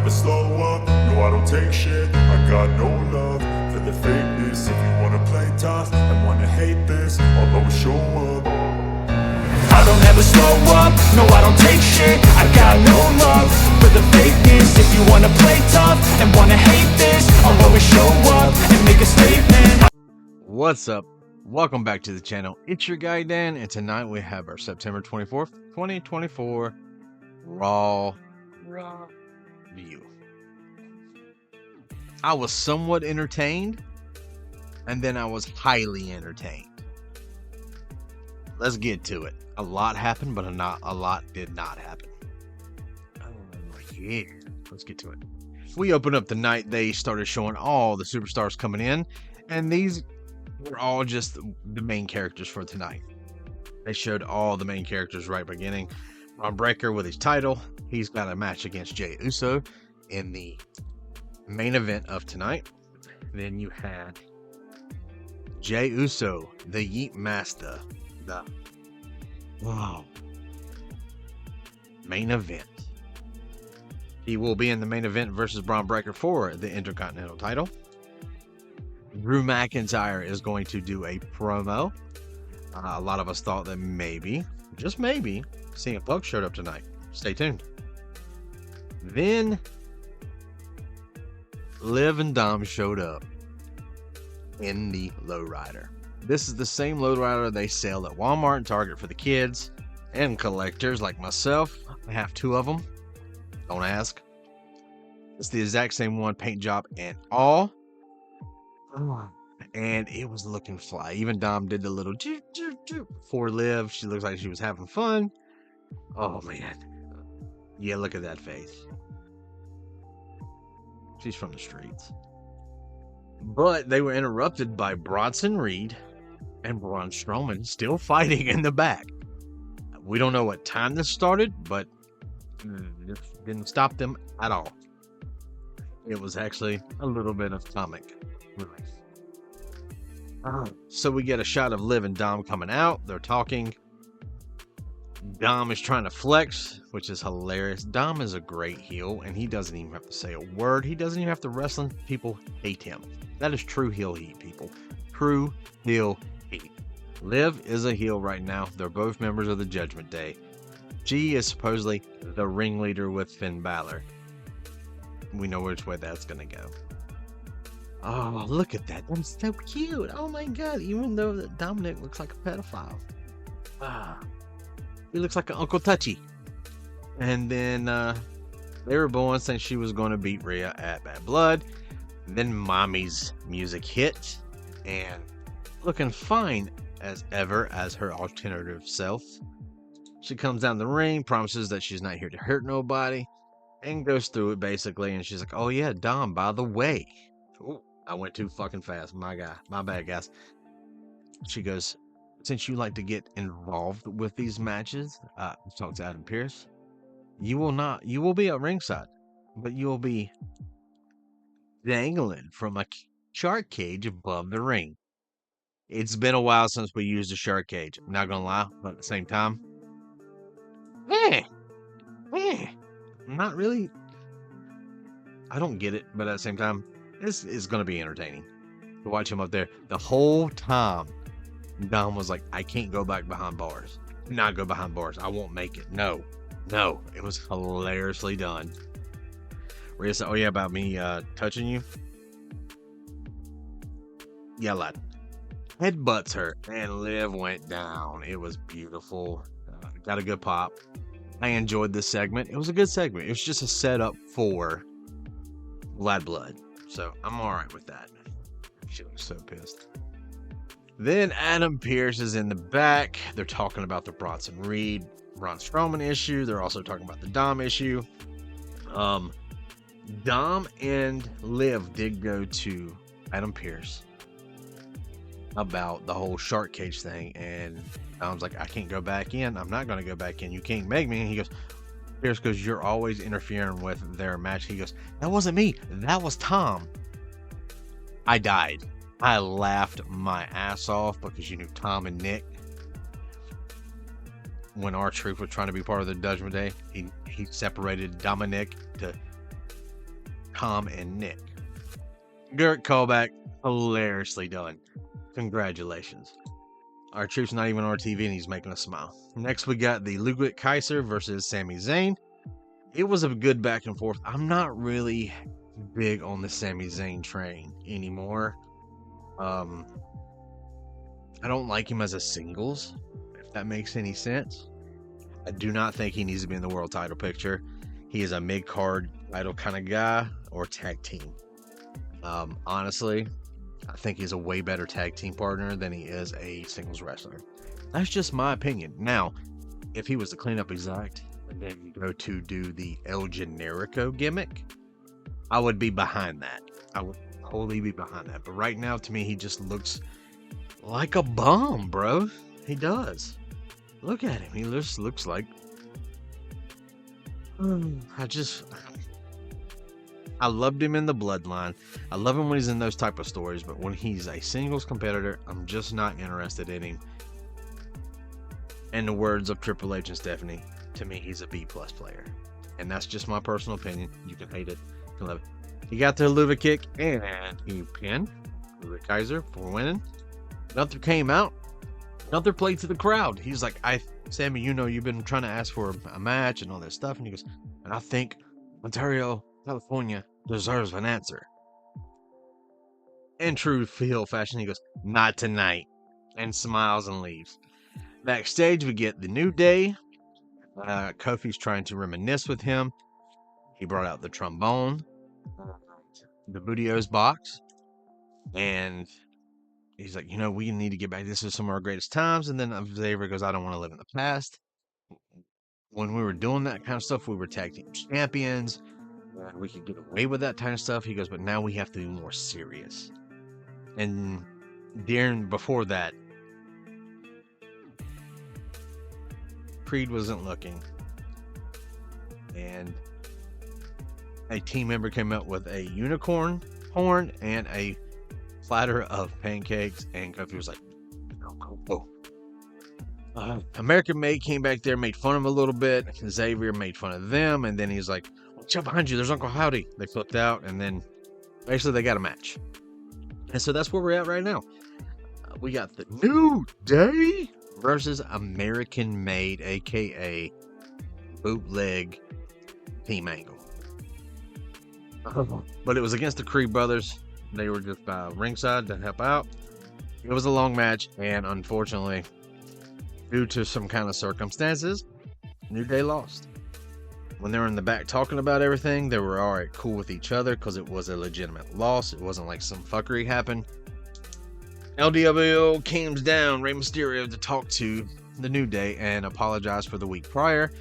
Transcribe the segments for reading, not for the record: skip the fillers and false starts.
never slow up, no I don't take shit. I got no love for the fakeness. If you wanna play tough and wanna hate this, I'll always show up. I don't ever slow up, no I don't take shit. I got no love for the fakeness. If you wanna play tough and wanna hate this, I'll always show up and make a statement. What's up? Welcome back to the channel. It's your guy Dan, and tonight we have our September 24th, 2024 Raw review. I was somewhat entertained, and then I was highly entertained. Let's get to it. A lot happened, but a lot did not happen. Oh yeah, let's get to it. We opened up the night. They started showing all the superstars coming in, and these were all just the main characters for tonight. They showed all the main characters right beginning. Bron Breakker with his title. He's got a match against Jey Uso in the main event of tonight. Then you had Jey Uso, the YEET Master, the main event. He will be in the main event versus Bron Breakker for the intercontinental title. Drew McIntyre is going to do a promo. A lot of us thought that maybe, just maybe, CM Punk showed up tonight. Stay tuned. Then Liv and Dom showed up in the lowrider. This is the same lowrider they sell at Walmart and Target for the kids and collectors like myself. I have two of them. Don't ask. It's the exact same one, paint job and all. And it was looking fly. Even Dom did the little for Liv. She looks like she was having fun. Oh man. Yeah, look at that face. She's from the streets. But they were interrupted by Bronson Reed and Braun Strowman still fighting in the back. We don't know what time this started, but it didn't stop them at all. It was actually a little bit of comic relief. So we get a shot of Liv and Dom coming out. They're talking. Dom is trying to flex, which is hilarious. Dom is a great heel, and he doesn't even have to say a word. He doesn't even have to wrestle. People hate him. That is true heel heat, people. True heel heat. Liv is a heel right now. They're both members of the Judgment Day. She is supposedly the ringleader with Finn Balor. We know which way that's going to go. Oh, look at that. That's so cute. Oh my god. Even though Dominik looks like a pedophile. He looks like an Uncle Touchy. And then they were born saying she was going to beat Rhea at Bad Blood. Then Mommy's music hit. And looking fine as ever as her alternative self. She comes down the ring, promises that she's not here to hurt nobody. And goes through it basically. And she's like, oh yeah, Dom, by the way. Ooh, I went too fucking fast. My bad, guys. She goes, since you like to get involved with these matches, talk to Adam Pearce, you will be at ringside, but you will be dangling from a shark cage above the ring. It's been a while since we used a shark cage. I'm not gonna lie, but at the same time, not really. I don't get it, but at the same time, this is going to be entertaining to watch him up there. The whole time, Dom was like, I can't go back behind bars. Do not go behind bars. I won't make it. No. It was hilariously done. Rhea said, oh yeah, about me touching you? Yeah, lad. Headbutts her, and Liv went down. It was beautiful. Got a good pop. I enjoyed this segment. It was a good segment. It was just a setup for Bad Blood. So I'm alright with that. She looks so pissed. Then Adam Pearce is in the back. They're talking about the Bronson Reed, Braun Strowman issue. They're also talking about the Dom issue. Dom and Liv did go to Adam Pearce about the whole shark cage thing. And Dom's like, I can't go back in. I'm not going to go back in. You can't make me. And he goes, Pearce goes, you're always interfering with their match. He goes, that wasn't me. That was Tom. I died. I laughed my ass off because you knew Tom and Nick. When R-Truth was trying to be part of the Judgment Day, he separated Dominik to Tom and Nick. Garrett callback, hilariously done. Congratulations. Our truth's not even on our TV and he's making us smile. Next we got the Ludwig Kaiser versus Sami Zayn. It was a good back and forth. I'm not really big on the Sami Zayn train anymore. I don't like him as a singles, if that makes any sense. I do not think he needs to be in the world title picture. He is a mid-card title kind of guy or tag team. Honestly, I think he's a way better tag team partner than he is a singles wrestler. That's just my opinion. Now, if he was the cleanup exact and then go to do the El Generico gimmick, I would be behind that. I would totally be behind that. But right now, to me, he just looks like a bum, bro. He does. Look at him. He just looks like... I loved him in the Bloodline. I love him when he's in those type of stories, but when he's a singles competitor, I'm just not interested in him. In the words of Triple H and Stephanie, to me, he's a B+ player. And that's just my personal opinion. You can hate it, you can love it. He got the Luva kick, and he pinned Ludwig Kaiser for winning. Gunther came out. Gunther played to the crowd. He's like, Sammy, you know, you've been trying to ask for a match and all that stuff. And he goes, and I think Ontario, California deserves an answer. In true heel fashion, he goes, not tonight, and smiles and leaves. Backstage, we get the New Day. Kofi's trying to reminisce with him. He brought out the trombone, the Booty-O's box, and he's like, you know, we need to get back. This is some of our greatest times. And then Xavier goes, I don't want to live in the past. When we were doing that kind of stuff, we were tag team champions. We could get away with that kind of stuff. He goes, but now we have to be more serious. And before that, Creed wasn't looking. And a team member came up with a unicorn horn and a platter of pancakes, and Kofi was like, oh. American Made came back there, made fun of him a little bit. Xavier made fun of them, and then he's like, watch out behind you, there's Uncle Howdy. They flipped out, and then basically they got a match. And so that's where we're at right now. We got the New Day versus American Made, aka bootleg Team Angle. But it was against the Creed brothers. They were just ringside to help out. It was a long match, and unfortunately, due to some kind of circumstances, New Day lost. When they were in the back talking about everything, they were all right, cool with each other because it was a legitimate loss. It wasn't like some fuckery happened. LWO came down, Rey Mysterio, to talk to the New Day and apologize for the week prior.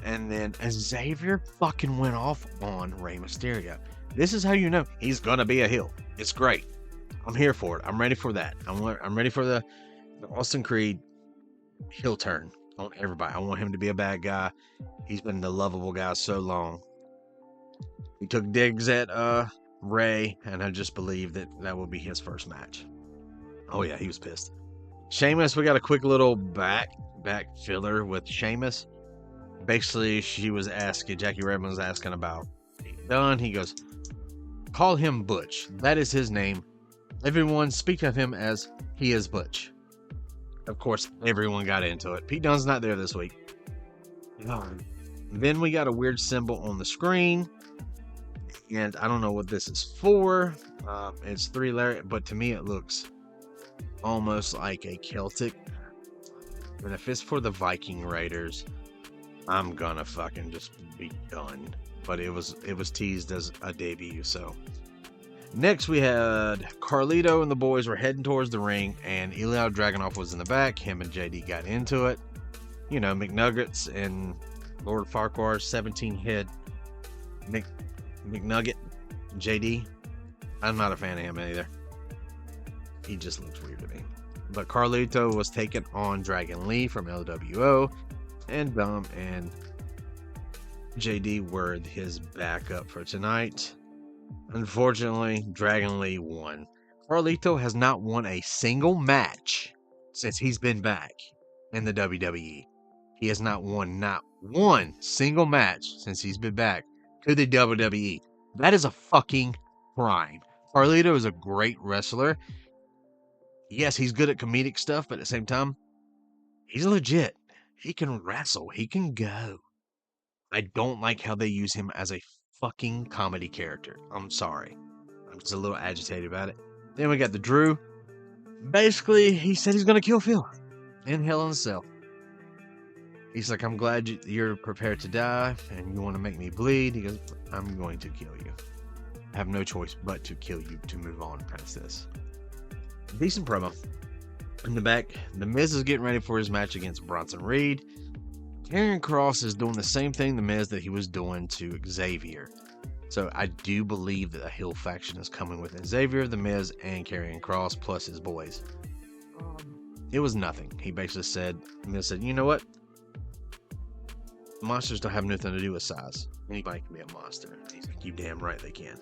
And then Xavier fucking went off on Rey Mysterio. This is how you know he's gonna be a heel. It's great. I'm here for it. I'm ready for that. I'm ready for the Austin Creed heel turn on everybody. I want him to be a bad guy. He's been the lovable guy so long. He took digs at Ray, and I just believe that will be his first match. Oh yeah, he was pissed. Sheamus, we got a quick little back filler with Sheamus. Basically, Jackie Redmond was asking about done. He goes, call him Butch. That is his name. Everyone speak of him as he is Butch. Of course, everyone got into it. Pete Dunne's not there this week. Then we got a weird symbol on the screen, and I don't know what this is for. It's 3 letter, but to me it looks almost like a Celtic. And if it's for the Viking Raiders, I'm gonna fucking just be done. But it was teased as a debut. So next we had Carlito and the boys were heading towards the ring, and Ilya Dragunov was in the back. Him and JD got into it. You know, McNuggets and Lord Farquhar's 17 hit McNugget JD. I'm not a fan of him either. He just looks weird to me. But Carlito was taking on Dragon Lee from LWO, and Dom and JD were his backup for tonight. Unfortunately, Dragon Lee won. Carlito has not won a single match since he's been back in the WWE. He has not won one single match since he's been back to the WWE. That is a fucking crime. Carlito is a great wrestler. Yes, he's good at comedic stuff, but at the same time, he's legit. He can wrestle. He can go. I don't like how they use him as a fucking comedy character. I'm sorry. I'm just a little agitated about it. Then we got the Drew. Basically, he said he's going to kill Phil in Hell in a Cell. He's like, I'm glad you're prepared to die and you want to make me bleed. He goes, I'm going to kill you. I have no choice but to kill you to move on past this. Decent promo. In the back, The Miz is getting ready for his match against Bronson Reed. Karrion Kross is doing the same thing The Miz that he was doing to Xavier. So I do believe that a heel faction is coming with Xavier, The Miz, and Karrion Kross plus his boys. It was nothing. He basically said, Miz said, you know what? Monsters don't have nothing to do with size. Anybody can be a monster. He's like, you damn right they can.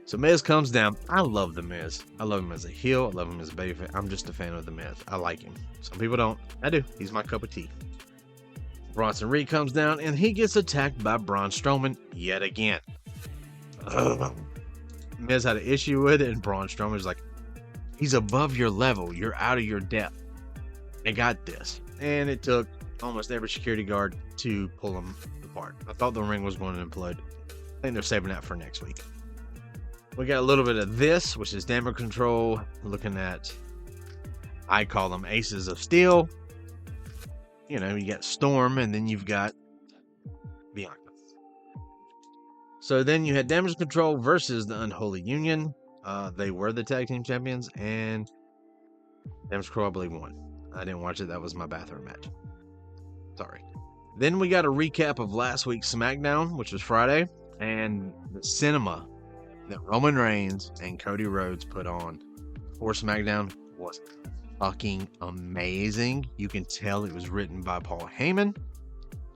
So Miz comes down. I love The Miz. I love him as a heel. I love him as a babyface. I'm just a fan of The Miz. I like him. Some people don't. I do. He's my cup of tea. Bronson Reed comes down and he gets attacked by Braun Strowman yet again. Miz had an issue with it and Braun Strowman's like, he's above your level. You're out of your depth. I got this. And it took almost every security guard to pull him apart. I thought the ring was going to implode. I think they're saving that for next week. We got a little bit of this, which is Damage Control. Looking at, I call them Aces of Steel. You know, you got Storm, and then you've got Bianca. So then you had Damage Control versus the Unholy Union. They were the tag team champions, and Damage Control, I believe, won. I didn't watch it. That was my bathroom match. Sorry. Then we got a recap of last week's SmackDown, which was Friday, and the cinema that Roman Reigns and Cody Rhodes put on for SmackDown was fucking amazing. You can tell it was written by Paul Heyman.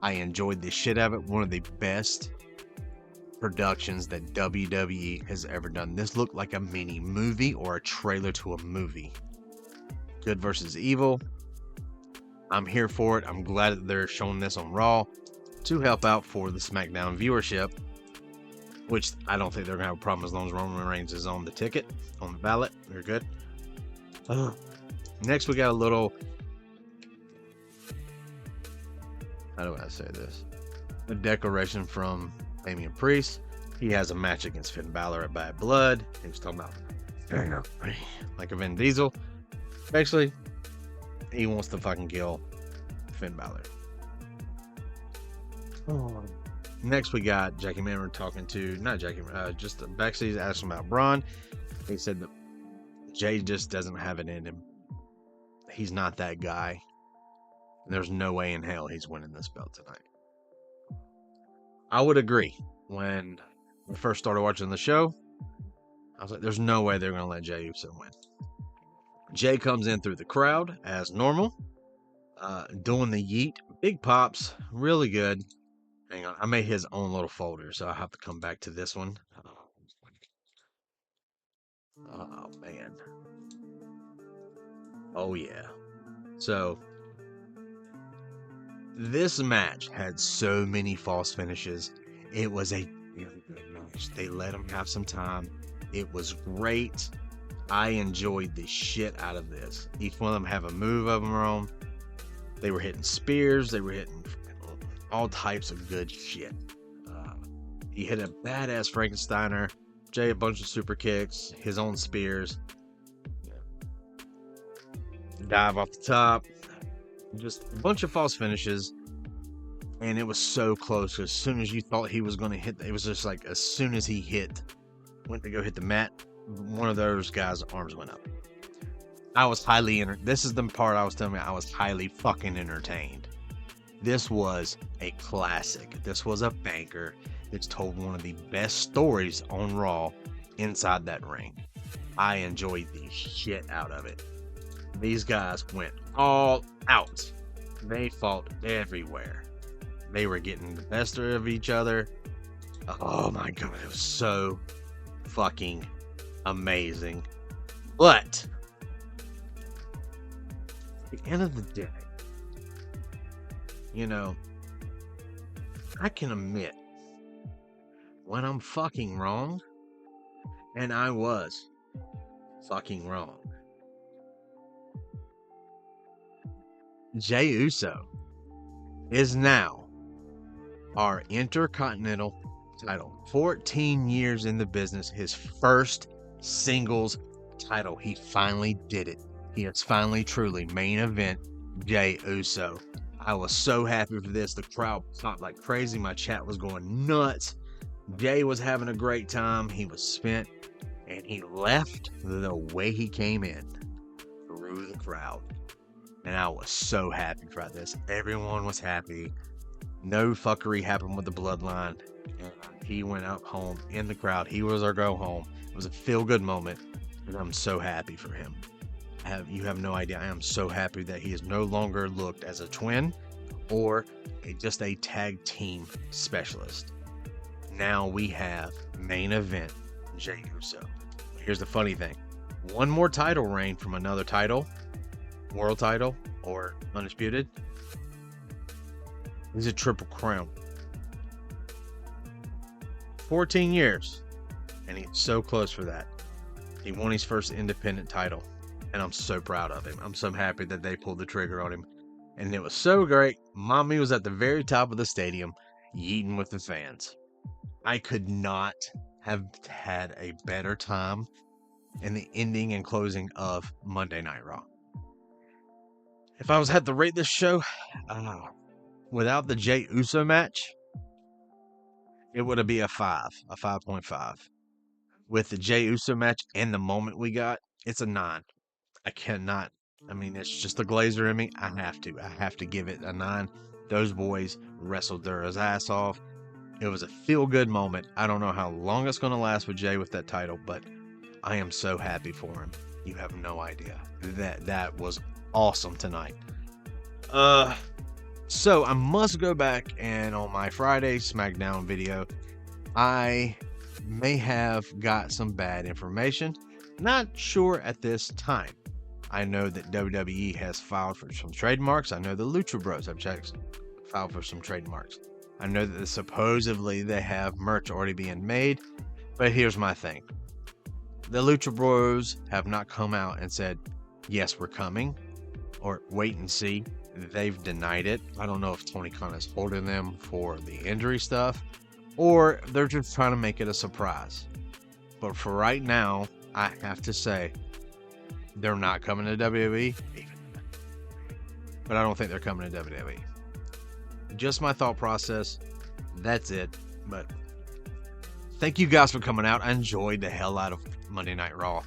I enjoyed the shit out of it. One of the best productions that WWE has ever done. This looked like a mini movie or a trailer to a movie. Good versus evil. I'm here for it. I'm glad that they're showing this on Raw to help out for the SmackDown viewership, which I don't think they're going to have a problem as long as Roman Reigns is on the ticket, on the ballot. They're good. Next, we got a little, how do I say this? A declaration from Damian Priest. He has a match against Finn Balor at Bad Blood. He was talking about like a Vin Diesel. Basically, he wants to fucking kill Finn Balor. Next, we got Jackie Manning talking to, not Jackie, just the backstage asking about Braun. He said that Jay just doesn't have it in him. He's not that guy. There's no way in hell he's winning this belt tonight. I would agree. When we first started watching the show, I was like, there's no way they're going to let Jey Uso win. Jay comes in through the crowd as normal, doing the yeet. Big pops, really good. Hang on, I made his own little folder, so I have to come back to this one. Oh, man. Oh, yeah. So, this match had so many false finishes. It was a really good match. They let him have some time. It was great. I enjoyed the shit out of this. Each one of them have a move of their own. They were hitting spears. They were hitting all types of good shit. He hit a badass Frankensteiner. Jay a bunch of super kicks. His own spears. Dive off the top. Just a bunch of false finishes. And it was so close. As soon as you thought he was going to hit, it was just like as soon as he went to go hit the mat, one of those guys' arms went up. I was highly this is the part I was telling you, I was highly fucking entertained. This was a classic. This was a banker. It's told one of the best stories on Raw inside that ring. I enjoyed the shit out of it. These guys went all out. They fought everywhere. They were getting the best of each other. Oh my god, it was so fucking amazing. But at the end of the day, you know, I can admit when I'm fucking wrong. And I was fucking wrong. Jey Uso is now our intercontinental title. 14 years in the business, his first singles title. He finally did it. He has finally truly main event Jey Uso. I was so happy for this. The crowd popped like crazy. My chat was going nuts. Jey was having a great time. He was spent, and he left the way he came in, through the crowd. And I was so happy for this. Everyone was happy. No fuckery happened with the bloodline. And he went up home in the crowd. He was our go home. It was a feel-good moment, and I'm so happy for him. You have no idea. I am so happy that he is no longer looked as a twin or just a tag team specialist. Now we have main event Jey Uso. Here's the funny thing. One more title reign from another title, world title or undisputed. He's a triple crown. 14 years. And he's so close for that. He won his first independent title. And I'm so proud of him. I'm so happy that they pulled the trigger on him. And it was so great. Mommy was at the very top of the stadium, yeeting with the fans. I could not have had a better time in the ending and closing of Monday Night Raw. If I was had to rate this show, without the Jey Uso match, it would be a 5.5. With the Jey Uso match and the moment we got, it's a 9. I cannot. I mean, it's just the Glazer in me. I have to give it a 9. Those boys wrestled their ass off. It was a feel-good moment. I don't know how long it's going to last with Jey with that title, but I am so happy for him. You have no idea. That was awesome tonight. So I must go back and on my Friday SmackDown video, I may have got some bad information. Not sure at this time. I know that WWE has filed for some trademarks. I know the Lucha Bros have filed for some trademarks. I know that supposedly they have merch already being made. But here's my thing. The Lucha Bros have not come out and said, yes, we're coming. Or wait and see. They've denied it. I don't know if Tony Khan is holding them for the injury stuff. Or they're just trying to make it a surprise. But for right now, I have to say, they're not coming to WWE. But I don't think they're coming to WWE. Just my thought process. That's it. But thank you guys for coming out. I enjoyed the hell out of Monday Night Raw.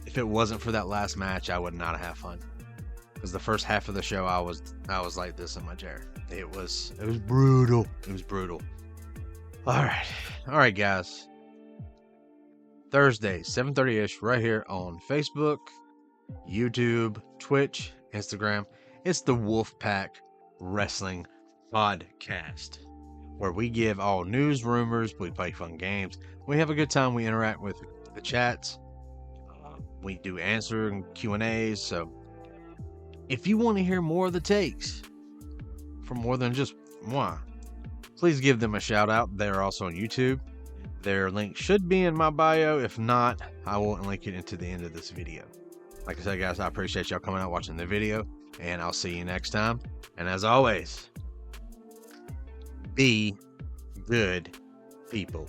If it wasn't for that last match, I would not have fun. Because the first half of the show, I was like this in my chair. It was brutal. It was brutal. All right, guys. Thursday, 7:30ish, right here on Facebook, YouTube, Twitch, Instagram. It's the Wolfpack Wrestling Podcast, where we give all news, rumors, we play fun games, we have a good time, we interact with the chats, we do answer and Q&As. So if you want to hear more of the takes from more than just one, please give them a shout out. They're also on YouTube. Their link should be in my bio. If not, I will link it into the end of this video. Like I said, guys, I appreciate y'all coming out watching the video, and I'll see you next time. And as always, be good people.